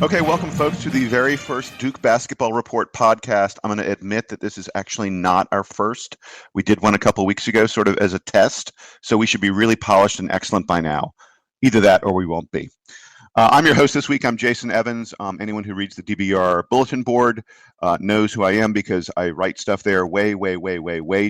Okay, welcome folks to the very first Duke Basketball Report podcast. I'm going to admit that this is actually not our first. We did one a couple weeks ago sort of as a test, so we should be really polished and excellent by now. Either that or we won't be. I'm your host this week. I'm Jason Evans. Anyone who reads the DBR bulletin board knows who I am because I write stuff there way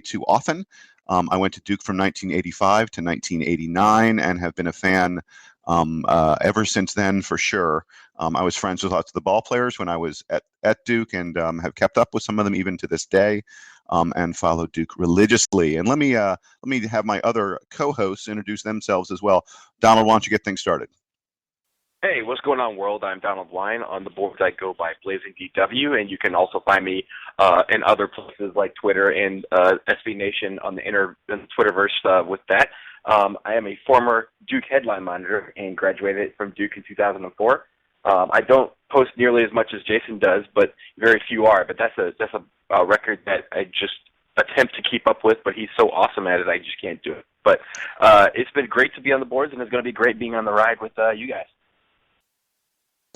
too often. I went to Duke from 1985 to 1989 and have been a fan ever since then, for sure. I was friends with lots of the ball players when I was at Duke and have kept up with some of them even to this day, and follow Duke religiously. And let me have my other co-hosts introduce themselves as well. Donald, why don't you get things started? Hey, what's going on, world? I'm Donald Klein. On the boards, I go by blazindw, and you can also find me in other places like Twitter and SB Nation on the Twitterverse with that. I am a former Duke headline monitor and graduated from Duke in 2004. I don't post nearly as much as Jason does, but very few are. But that's a record that I just attempt to keep up with, but he's so awesome at it, I just can't do it. But it's been great to be on the boards, and it's going to be great being on the ride with you guys.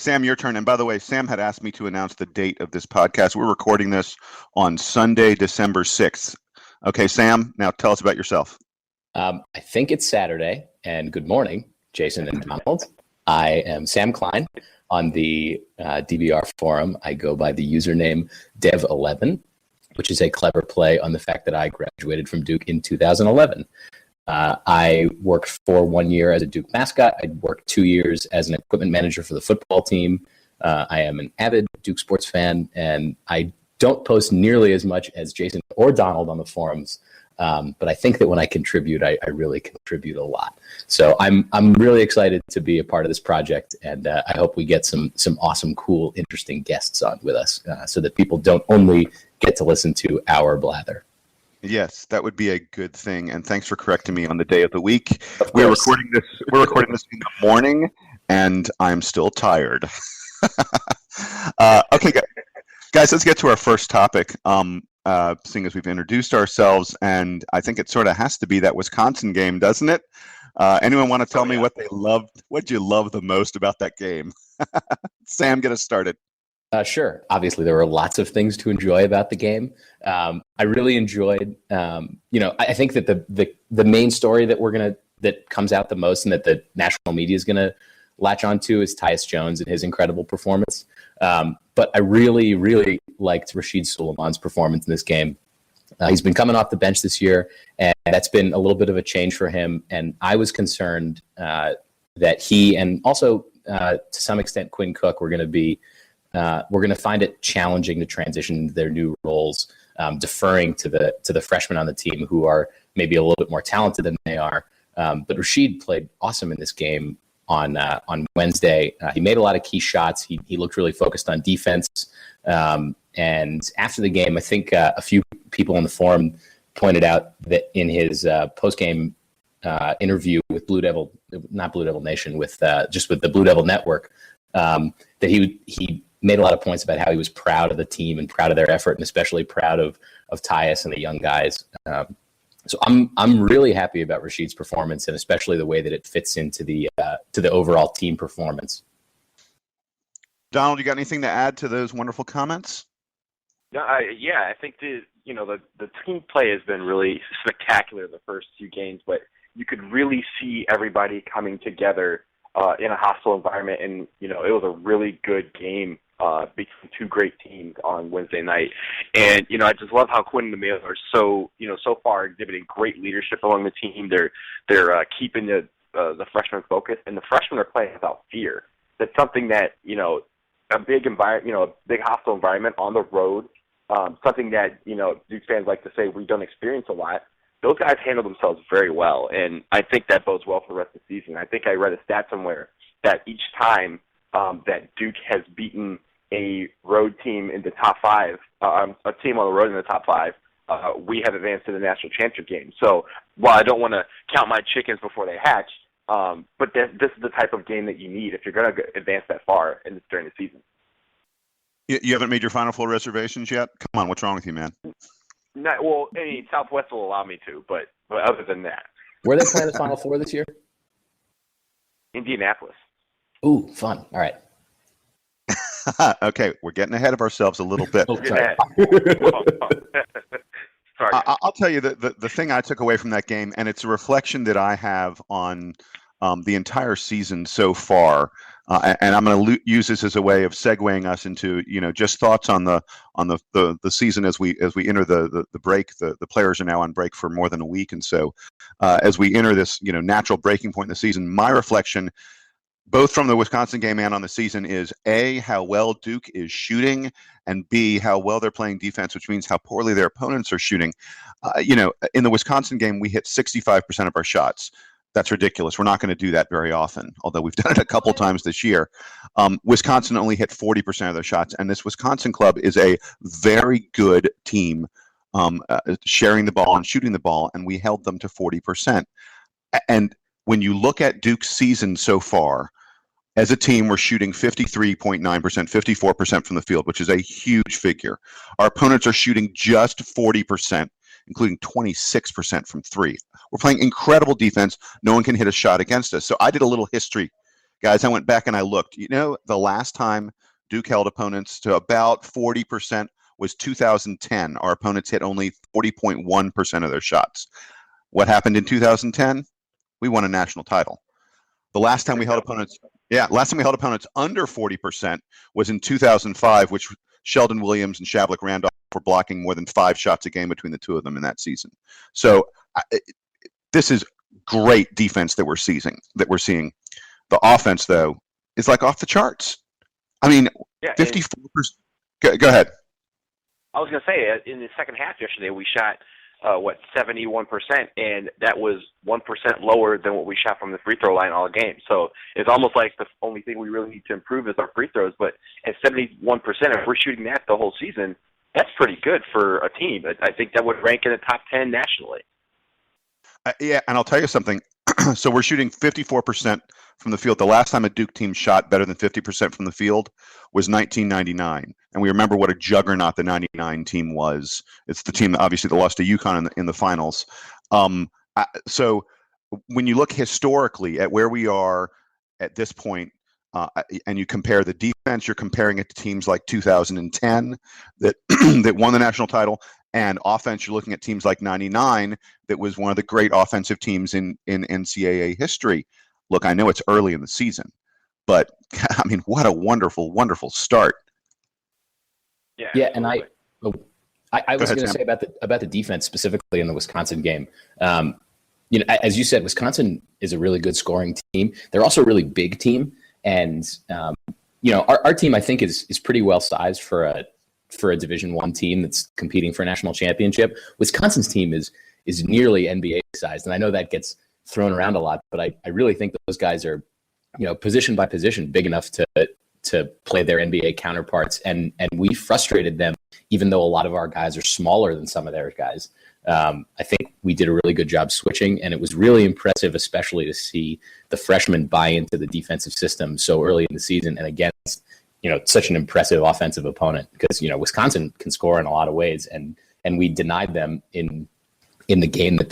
Sam, your turn. And by the way, Sam had asked me to announce the date of this podcast. We're recording this on Sunday, December 6th. Okay, Sam, now tell us about yourself. I think it's Saturday, and good morning, Jason and Donald. I am Sam Klein. On the DBR forum, I go by the username Dev11, which is a clever play on the fact that I graduated from Duke in 2011. I worked for 1 year as a Duke mascot. I worked 2 years as an equipment manager for the football team. I am an avid Duke sports fan, and I don't post nearly as much as Jason or Donald on the forums. But I think that when I contribute, I really contribute a lot. So I'm really excited to be a part of this project, and I hope we get some awesome, cool, interesting guests on with us, so that people don't only get to listen to our blather. Yes, that would be a good thing. And thanks for correcting me on the day of the week. We're recording this in the morning, and I'm still tired. Okay, guys, let's get to our first topic. Seeing as we've introduced ourselves, and I think it sort of has to be that Wisconsin game, doesn't it? Anyone want to tell me what they loved? What'd you love the most about that game? Sam, get us started. Sure. Obviously, there were lots of things to enjoy about the game. I really enjoyed, I think that the main story that comes out the most and that the national media is gonna latch onto is Tyus Jones and his incredible performance. But I really, really liked Rasheed Suleiman's performance in this game. He's been coming off the bench this year, and that's been a little bit of a change for him. And I was concerned that he and also to some extent Quinn Cook were going to find it challenging to transition into their new roles, deferring to the freshmen on the team who are maybe a little bit more talented than they are. But Rasheed played awesome in this game on Wednesday. He made a lot of key shots. He looked really focused on defense. And after the game, I think a few people on the forum pointed out that in his post-game interview with not Blue Devil Nation, with the Blue Devil Network, that he made a lot of points about how he was proud of the team and proud of their effort, and especially proud of Tyus and the young guys. So I'm really happy about Rasheed's performance, and especially the way that it fits into the overall team performance. Donald, you got anything to add to those wonderful comments? No, I think the team play has been really spectacular the first few games, but you could really see everybody coming together in a hostile environment, and it was a really good game between two great teams on Wednesday night. And I just love how Quinn and Emil are so far exhibiting great leadership among the team. They're keeping the freshmen focused, and the freshmen are playing without fear. That's something that a big environment, a big hostile environment on the road. Something that Duke fans like to say we don't experience a lot. Those guys handle themselves very well, and I think that bodes well for the rest of the season. I think I read a stat somewhere that each time that Duke has beaten a road team in the top five, a team on the road in the top five, we have advanced to the national championship game. So while I don't want to count my chickens before they hatch, but this is the type of game that you need if you're going to advance that far during the season. You haven't made your Final Four reservations yet? Come on, what's wrong with you, man? No, well, Southwest will allow me to, but other than that. Where are they playing the Final Four this year? Indianapolis. Ooh, fun. All right. Okay, we're getting ahead of ourselves a little bit. Oh, sorry. Sorry. I'll tell you the thing I took away from that game, and it's a reflection that I have on the entire season so far. And I'm going to use this as a way of segueing us into just thoughts on the season as we enter the break. The players are now on break for more than a week, and so as we enter this natural breaking point in the season, my reflection, both from the Wisconsin game and on the season, is A, how well Duke is shooting, and B, how well they're playing defense, which means how poorly their opponents are shooting. In the Wisconsin game, we hit 65% of our shots. That's ridiculous. We're not going to do that very often, although we've done it a couple times this year. Wisconsin only hit 40% of their shots, and this Wisconsin club is a very good team sharing the ball and shooting the ball, and we held them to 40%. And when you look at Duke's season so far, as a team, we're shooting 53.9%, 54% from the field, which is a huge figure. Our opponents are shooting just 40%, including 26% from three. We're playing incredible defense. No one can hit a shot against us. So I did a little history. Guys, I went back and I looked. The last time Duke held opponents to about 40% was 2010. Our opponents hit only 40.1% of their shots. What happened in 2010? We won a national title. The last time we held opponents under 40% was in 2005, which Sheldon Williams and Shavlik Randolph were blocking more than 5 shots a game between the two of them in that season. So this is great defense that we're seeing. The offense, though, is like off the charts. I mean, 54%. Go ahead. I was going to say, in the second half yesterday, we shot 71%, and that was 1% lower than what we shot from the free throw line all game. So it's almost like the only thing we really need to improve is our free throws. But at 71%, if we're shooting that the whole season, that's pretty good for a team. I think that would rank in the top 10 nationally. Yeah, and I'll tell you something. So we're shooting 54% from the field. The last time a Duke team shot better than 50% from the field was 1999. And we remember what a juggernaut the 99 team was. It's the team, obviously, that lost to UConn in the finals. So when you look historically at where we are at this point, and you compare the defense, you're comparing it to teams like 2010 that that won the national title, and offense, you're looking at teams like 99 that was one of the great offensive teams in NCAA history. Look, I know it's early in the season, but I mean, what a wonderful, wonderful start. Yeah, and I was going to say about the defense specifically in the Wisconsin game. As you said, Wisconsin is a really good scoring team. They're also a really big team, and our team, I think, is pretty well sized for a Division I team that's competing for a national championship. Wisconsin's team is nearly NBA sized, and I know that gets thrown around a lot, but I really think those guys are, position by position, big enough to play their NBA counterparts, and we frustrated them, even though a lot of our guys are smaller than some of their guys. I think we did a really good job switching, and it was really impressive, especially to see the freshmen buy into the defensive system so early in the season and against such an impressive offensive opponent, because Wisconsin can score in a lot of ways, and we denied them in the game that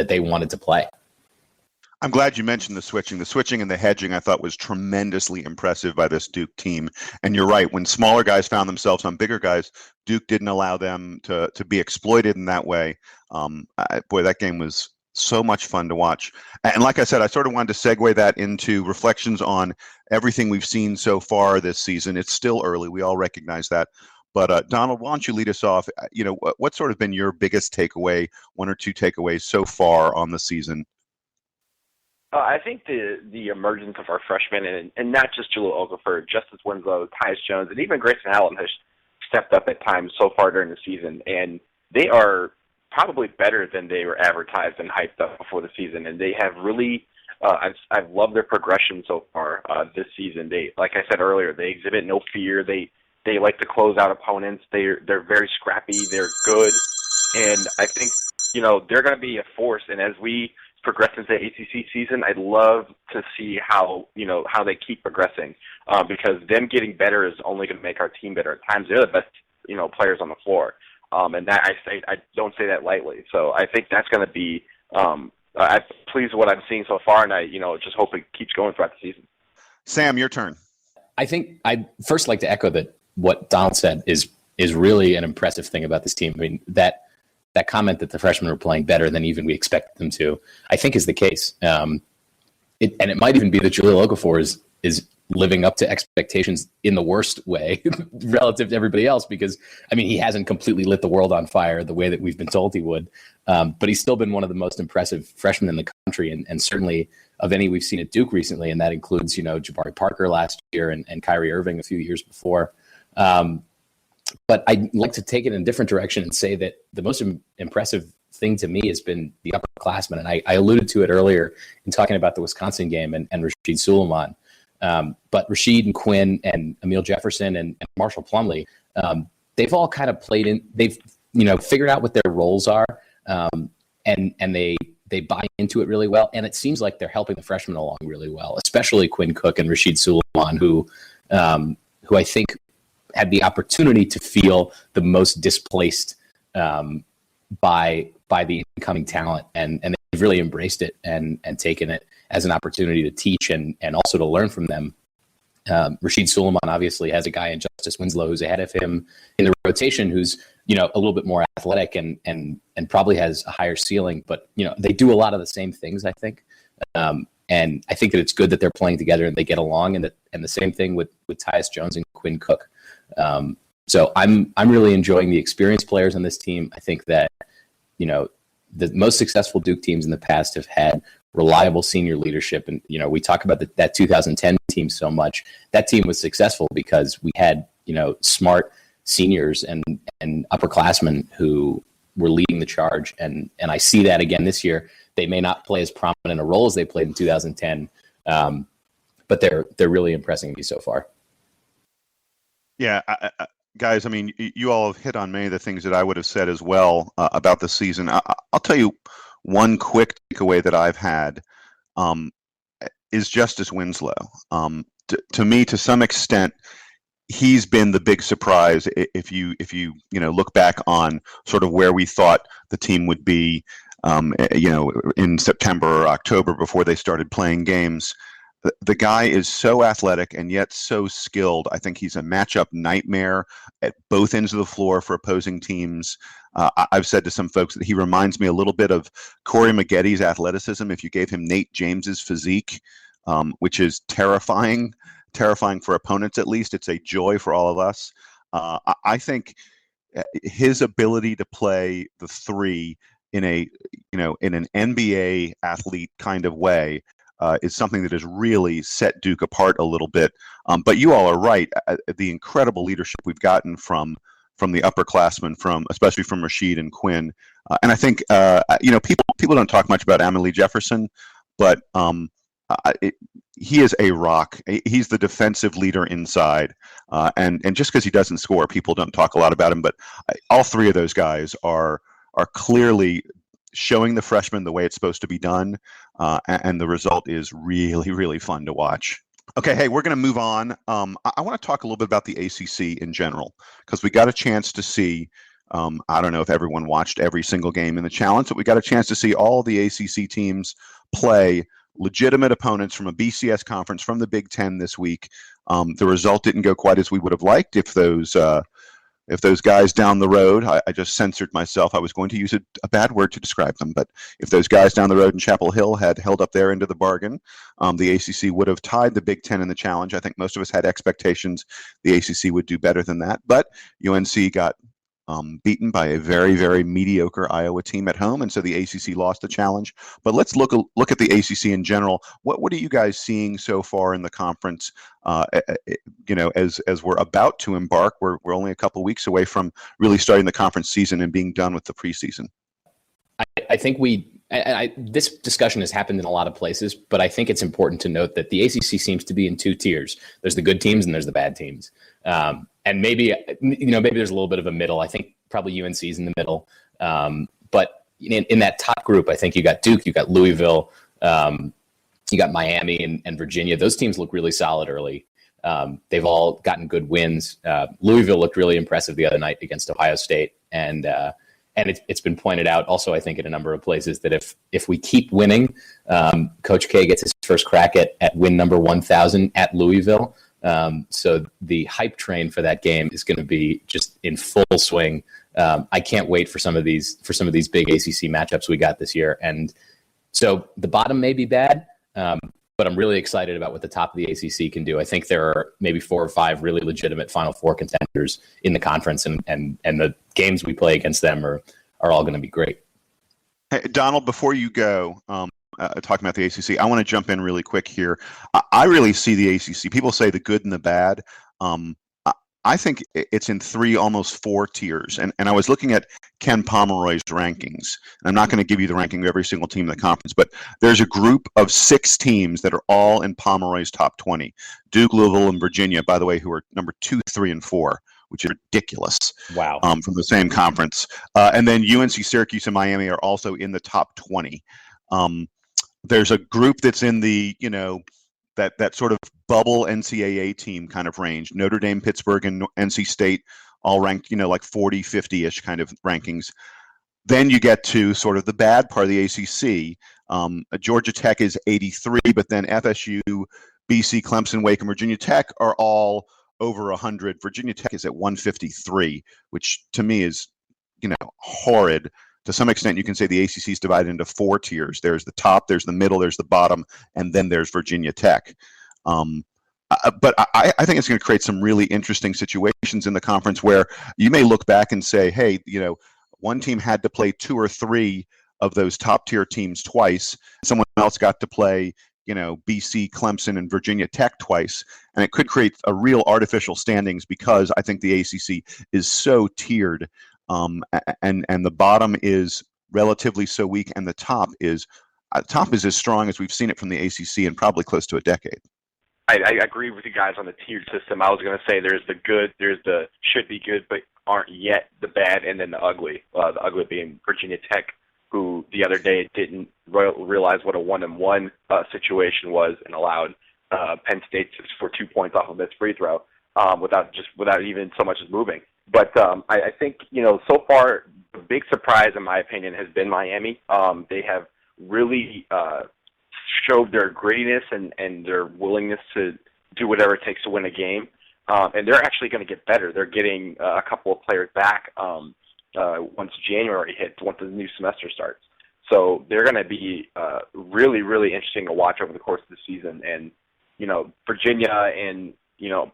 they wanted to play. I'm glad you mentioned the switching. The switching and the hedging, I thought, was tremendously impressive by this Duke team. And you're right, when smaller guys found themselves on bigger guys, Duke didn't allow them to be exploited in that way. Boy, that game was so much fun to watch. And like I said, I sort of wanted to segue that into reflections on everything we've seen so far this season. It's still early. We all recognize that. But Donald, why don't you lead us off? What's sort of been your biggest takeaway, one or two takeaways so far on the season? I think the emergence of our freshmen, and not just Jaleel Okafor, Justice Winslow, Tyus Jones, and even Grayson Allen has stepped up at times so far during the season. And they are probably better than they were advertised and hyped up before the season. And they have really, I've loved their progression so far this season. They, like I said earlier, they exhibit no fear. They like to close out opponents. They're very scrappy. They're good. And I think, they're going to be a force. And as we progress into the ACC season, I'd love to see how they keep progressing, because them getting better is only going to make our team better. At times, they're the best, players on the floor, and that I don't say that lightly. So I think that's going to be. I'm pleased with what I'm seeing so far, and I just hope it keeps going throughout the season. Sam, your turn. I think I'd first like to echo that what Donald said is really an impressive thing about this team. I mean, that comment that the freshmen were playing better than even we expected them to, I think is the case. And it might even be that Jahlil Okafor is living up to expectations in the worst way relative to everybody else, because, I mean, he hasn't completely lit the world on fire the way that we've been told he would. But he's still been one of the most impressive freshmen in the country, and certainly of any we've seen at Duke recently. And that includes, Jabari Parker last year and Kyrie Irving a few years before. But I'd like to take it in a different direction and say that the most impressive thing to me has been the upperclassmen. And I alluded to it earlier in talking about the Wisconsin game and Rashid Suleiman. But Rashid and Quinn and Emil Jefferson and Marshall Plumlee, they've all kind of played in, they've, figured out what their roles are. And they buy into it really well. And it seems like they're helping the freshmen along really well, especially Quinn Cook and Rashid Suleiman, who I think had the opportunity to feel the most displaced by the incoming talent, and they've really embraced it and taken it as an opportunity to teach and also to learn from them. Rashid Suleiman obviously has a guy in Justice Winslow who's ahead of him in the rotation, who's a little bit more athletic and probably has a higher ceiling, but they do a lot of the same things, I think. And I think that it's good that they're playing together and they get along, and the same thing with Tyus Jones and Quinn Cook. So I'm really enjoying the experienced players on this team. I think that, the most successful Duke teams in the past have had reliable senior leadership. And, we talk about that 2010 team so much. That team was successful because we had, smart seniors and upperclassmen who were leading the charge. And I see that again this year. They may not play as prominent a role as they played in 2010, but they're really impressing me so far. Yeah, guys, I mean, you all have hit on many of the things that I would have said as well about the season. I'll tell you one quick takeaway that I've had is Justice Winslow. To me, to some extent, he's been the big surprise. If you look back on sort of where we thought the team would be, in September or October before they started playing games. The guy is so athletic and yet so skilled. I think he's a matchup nightmare at both ends of the floor for opposing teams. I've said to some folks that he reminds me a little bit of Corey Maggetti's athleticism if you gave him Nate James's physique, which is terrifying for opponents at least. It's a joy for all of us. I think his ability to play the three in an NBA athlete kind of way is something that has really set Duke apart a little bit. But you all are right. The incredible leadership we've gotten from the upperclassmen, especially from Rashid and Quinn. And I think, people don't talk much about Emily Jefferson, but he is a rock. He's the defensive leader inside. And just because he doesn't score, people don't talk a lot about him. But all three of those guys are clearly showing the freshmen the way it's supposed to be done, and the result is really, really fun to watch. Okay, hey, we're going to move on. I want to talk a little bit about the ACC in general, because we got a chance to see, I don't know if everyone watched every single game in the challenge, but we got a chance to see all the ACC teams play legitimate opponents from a BCS conference from the Big Ten this week. The result didn't go quite as we would have liked. If those guys down the road, I just censored myself. I was going to use a bad word to describe them, but if those guys down the road in Chapel Hill had held up their end of the bargain, the ACC would have tied the Big Ten in the challenge. I think most of us had expectations the ACC would do better than that, but UNC got beaten by a very, very mediocre Iowa team at home, and so the ACC lost the challenge. But let's look at the ACC in general. What are you guys seeing so far in the conference? As we're about to embark, we're only a couple weeks away from really starting the conference season and being done with the preseason. I think this discussion has happened in a lot of places, but I think it's important to note that the ACC seems to be in two tiers. There's the good teams and there's the bad teams. And maybe there's a little bit of a middle. I think probably UNC's in the middle. But in that top group, I think you got Duke, you got Louisville, you got Miami and Virginia. Those teams look really solid early. They've all gotten good wins. Louisville looked really impressive the other night against Ohio State. And it's been pointed out also, I think, in a number of places that if we keep winning, Coach K gets his first crack at win number 1,000 at Louisville. So the hype train for that game is going to be just in full swing. I can't wait for some of these big ACC matchups we got this year. And so the bottom may be bad, but I'm really excited about what the top of the ACC can do. I think there are maybe 4 or 5 really legitimate Final Four contenders in the conference, and the games we play against them are all going to be great. Hey, Donald, before you go, talking about the ACC, I want to jump in really quick here. I really see the ACC. People say the good and the bad. I think it's in 3, almost 4 tiers. And I was looking at Ken Pomeroy's rankings. And I'm not going to give you the ranking of every single team in the conference, but there's a group of 6 teams that are all in Pomeroy's top 20. Duke, Louisville, and Virginia, by the way, who are number 2, 3, and 4, which is ridiculous. Wow. From the same conference. And then UNC, Syracuse, and Miami are also in the top 20. There's a group that's in the, that sort of bubble NCAA team kind of range. Notre Dame, Pittsburgh, and NC State all ranked, like 40, 50-ish kind of rankings. Then you get to sort of the bad part of the ACC. Georgia Tech is 83, but then FSU, BC, Clemson, Wake, and Virginia Tech are all over 100. Virginia Tech is at 153, which to me is, horrid. To some extent, you can say the ACC is divided into 4 tiers. There's the top, there's the middle, there's the bottom, and then there's Virginia Tech. But I think it's going to create some really interesting situations in the conference where you may look back and say, hey, one team had to play 2 or 3 of those top tier teams twice. Someone else got to play, BC, Clemson, and Virginia Tech twice. And it could create a real artificial standings because I think the ACC is so tiered. And the bottom is relatively so weak, and the top is as strong as we've seen it from the ACC in probably close to a decade. I agree with you guys on the tiered system. I was going to say there's the good, there's the should be good, but aren't yet, the bad, and then the ugly. The ugly being Virginia Tech, who the other day didn't realize what a 1-and-1 situation was and allowed Penn State to score 2 points off of its free throw without even so much as moving. But I think, so far, the big surprise, in my opinion, has been Miami. They have really showed their grittiness and their willingness to do whatever it takes to win a game. And they're actually going to get better. They're getting a couple of players back once January hits, once the new semester starts. So they're going to be really, really interesting to watch over the course of the season. And, Virginia and,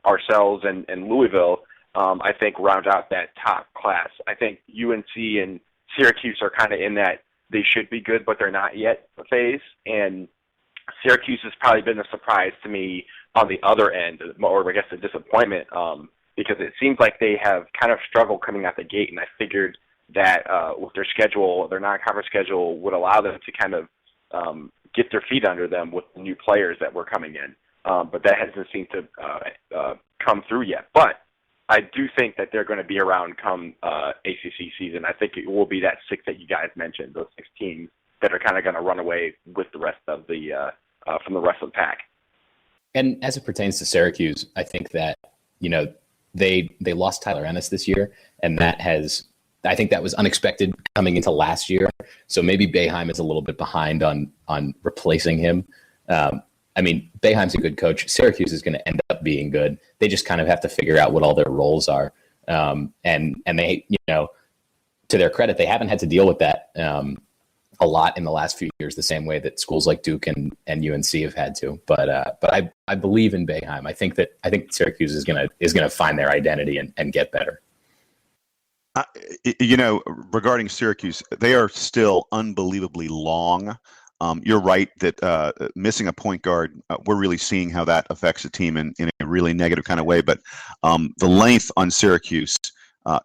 ourselves and Louisville, I think, round out that top class. I think UNC and Syracuse are kind of in that they should be good, but they're not yet phase. And Syracuse has probably been a surprise to me on the other end, or I guess a disappointment, because it seems like they have kind of struggled coming out the gate, and I figured that with their schedule, their non-conference schedule, would allow them to kind of get their feet under them with the new players that were coming in. But that hasn't seemed to come through yet. But I do think that they're going to be around come ACC season. I think it will be that 6 that you guys mentioned, those 6 teams that are kind of going to run away with the rest of the from the rest of the pack. And as it pertains to Syracuse, I think that they lost Tyler Ennis this year, and I think that was unexpected coming into last year. So maybe Boeheim is a little bit behind on replacing him. Boeheim's a good coach. Syracuse is going to end up being good. They just kind of have to figure out what all their roles are. And they, to their credit, they haven't had to deal with that a lot in the last few years, the same way that schools like Duke and UNC have had to. But I believe in Boeheim. I think Syracuse is gonna find their identity and get better. Regarding Syracuse, they are still unbelievably long. You're right that missing a point guard, we're really seeing how that affects a team in a really negative kind of way. But the length on Syracuse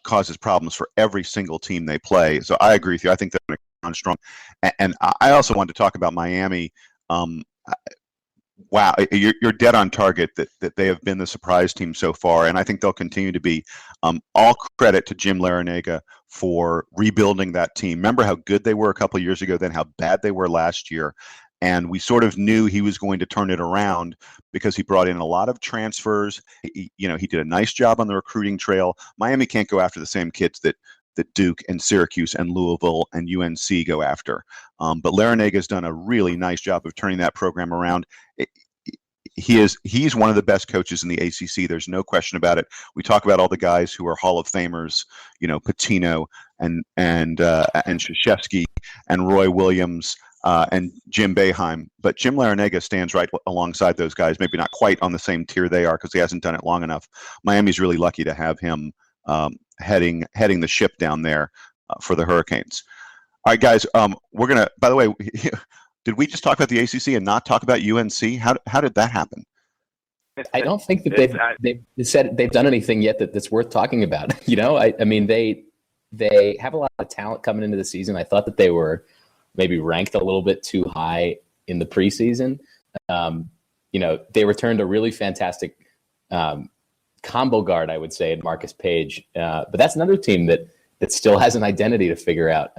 causes problems for every single team they play. So I agree with you. I think they're going to come on strong. And I also wanted to talk about Miami. Wow, you're dead on target that they have been the surprise team so far, and I think they'll continue to be. All credit to Jim Larinaga for rebuilding that team. Remember how good they were a couple of years ago, then how bad they were last year, and we sort of knew he was going to turn it around because he brought in a lot of transfers. He did a nice job on the recruiting trail. Miami can't go after the same kids that Duke and Syracuse and Louisville and UNC go after. But Larinaga has done a really nice job of turning that program around. he's one of the best coaches in the ACC. There's no question about it. We talk about all the guys who are Hall of Famers, Patino and Krzyzewski and Roy Williams and Jim Boeheim, but Jim Larrañaga stands right alongside those guys. Maybe not quite on the same tier they are because he hasn't done it long enough. Miami's really lucky to have him heading the ship down there for the Hurricanes. All right, guys. We're gonna. By the way, did we just talk about the ACC and not talk about UNC? How did that happen? I don't think that they've done anything yet that's worth talking about. I mean they have a lot of talent coming into the season. I thought that they were maybe ranked a little bit too high in the preseason. They returned a really fantastic combo guard, I would say, in Marcus Page. But that's another team that still has an identity to figure out.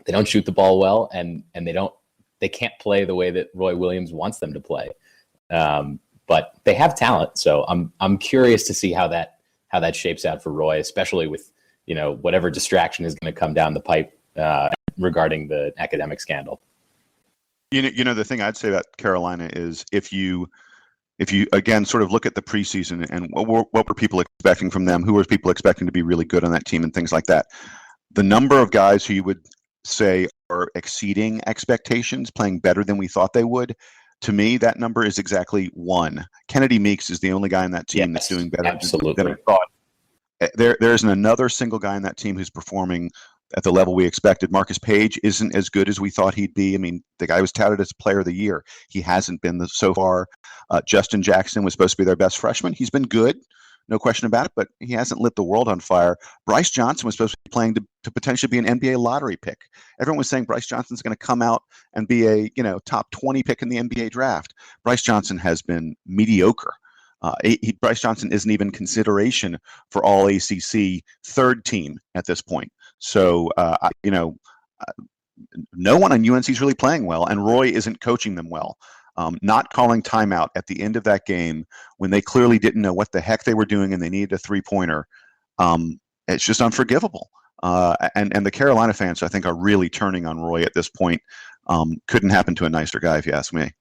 They don't shoot the ball well, and they can't play the way that Roy Williams wants them to play. But they have talent, so I'm curious to see how that shapes out for Roy, especially with whatever distraction is going to come down the pipe regarding the academic scandal. The thing I'd say about Carolina is if you again sort of look at the preseason and what were people expecting from them, who were people expecting to be really good on that team and things like that, the number of guys who you would say are exceeding expectations, playing better than we thought they would, to me that number is exactly one. Kennedy Meeks is the only guy on that team that's doing better than I thought. There isn't another single guy on that team who's performing at the level we expected. Marcus Page isn't as good as we thought he'd be. I mean, the guy was touted as player of the year. He hasn't been so far. Justin Jackson was supposed to be their best freshman. He's been good, no question about it, but he hasn't lit the world on fire. Bryce Johnson was supposed to be playing to potentially be an NBA lottery pick. Everyone was saying Bryce Johnson's going to come out and be a top 20 pick in the NBA draft. Bryce Johnson has been mediocre. Bryce Johnson isn't even consideration for all ACC third team at this point. So, no one on UNC is really playing well, and Roy isn't coaching them well. Not calling timeout at the end of that game when they clearly didn't know what the heck they were doing and they needed a three-pointer. It's just unforgivable. And the Carolina fans, I think, are really turning on Roy at this point. Couldn't happen to a nicer guy, if you ask me.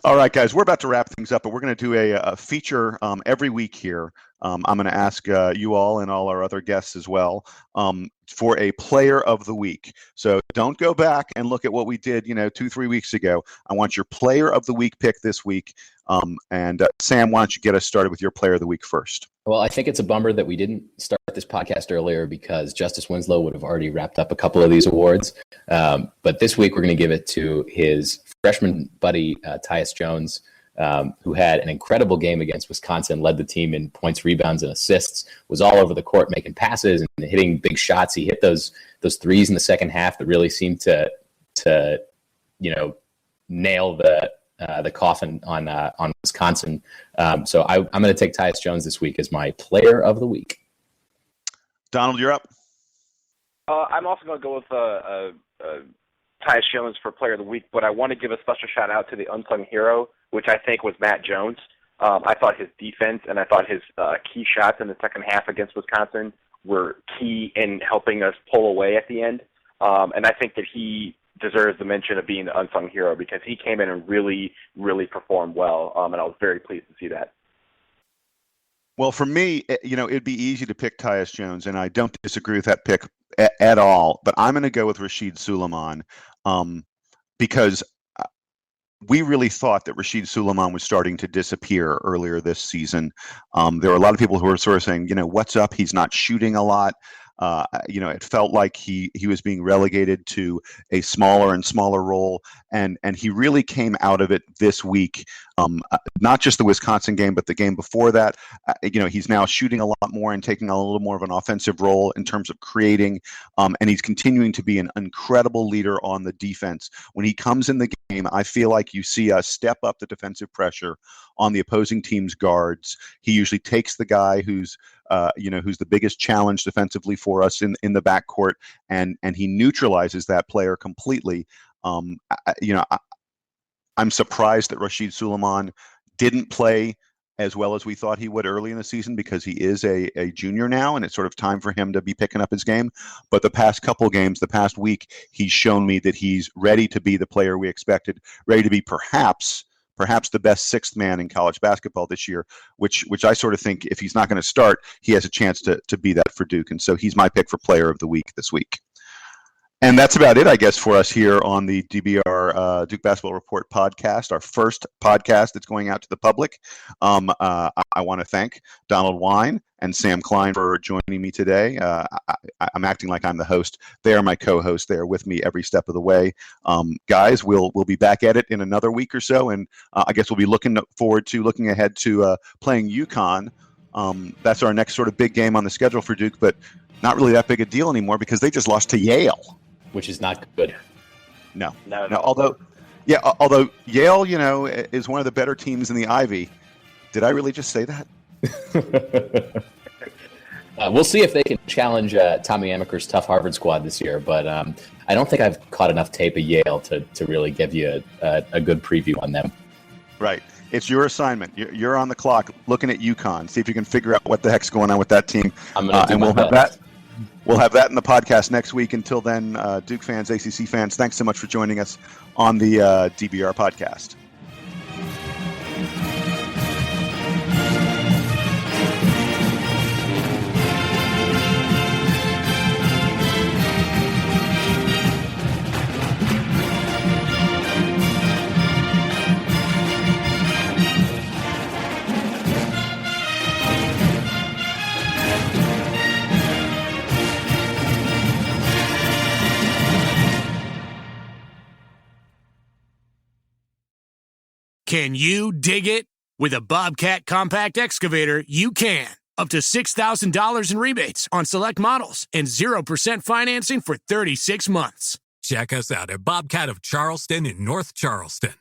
All right, guys, we're about to wrap things up, but we're going to do a feature every week here. I'm going to ask you all and all our other guests as well for a player of the week. So don't go back and look at what we did, 2-3 weeks ago. I want your player of the week pick this week. And Sam, why don't you get us started with your player of the week first? Well, I think it's a bummer that we didn't start this podcast earlier because Justice Winslow would have already wrapped up a couple of these awards. But this week, we're going to give it to his freshman buddy, Tyus Jones, who had an incredible game against Wisconsin, led the team in points, rebounds, and assists, was all over the court making passes and hitting big shots. He hit those threes in the second half that really seemed to nail the coffin on Wisconsin. So I'm going to take Tyus Jones this week as my player of the week. Donald, you're up. I'm also going to go with Tyus Jones for player of the week, but I want to give a special shout out to the unsung hero, which I think was Matt Jones. I thought his defense and I thought his key shots in the second half against Wisconsin were key in helping us pull away at the end. And I think that he deserves the mention of being the unsung hero because he came in and really, really performed well. And I was very pleased to see that. Well, for me, it'd be easy to pick Tyus Jones, and I don't disagree with that pick at all. But I'm going to go with Rashid Suleiman because we really thought that Rashid Suleiman was starting to disappear earlier this season. There were a lot of people who were sort of saying, what's up? He's not shooting a lot. It felt like he was being relegated to a smaller and smaller role, and he really came out of it this week. Not just the Wisconsin game, but the game before that. He's now shooting a lot more and taking a little more of an offensive role in terms of creating, and he's continuing to be an incredible leader on the defense. When he comes in the game, I feel like you see us step up the defensive pressure on the opposing team's guards. He usually takes the guy who's the biggest challenge defensively for us in the backcourt, and he neutralizes that player completely. I'm surprised that Rashid Suleiman didn't play as well as we thought he would early in the season because he is a junior now, and it's sort of time for him to be picking up his game. But the past couple games, the past week, he's shown me that he's ready to be the player we expected, ready to be perhaps the best sixth man in college basketball this year, which I sort of think if he's not going to start, he has a chance to be that for Duke. And so he's my pick for player of the week this week. And that's about it, I guess, for us here on the DBR Duke Basketball Report podcast, our first podcast that's going out to the public. I want to thank Donald Wine and Sam Klein for joining me today. I'm acting like I'm the host. They are my co-hosts. They are with me every step of the way. Guys, we'll be back at it in another week or so, and I guess we'll be looking ahead to playing UConn. That's our next sort of big game on the schedule for Duke, but not really that big a deal anymore because they just lost to Yale. Which is not good. No. Although Yale, is one of the better teams in the Ivy. Did I really just say that? We'll see if they can challenge Tommy Amaker's tough Harvard squad this year, but I don't think I've caught enough tape of Yale to really give you a good preview on them. Right. It's your assignment. You're on the clock looking at UConn. See if you can figure out what the heck's going on with that team. I'm going to do my best. Have that. We'll have that in the podcast next week. Until then, Duke fans, ACC fans, thanks so much for joining us on the DBR podcast. Can you dig it? With a Bobcat compact excavator, you can. Up to $6,000 in rebates on select models and 0% financing for 36 months. Check us out at Bobcat of Charleston in North Charleston.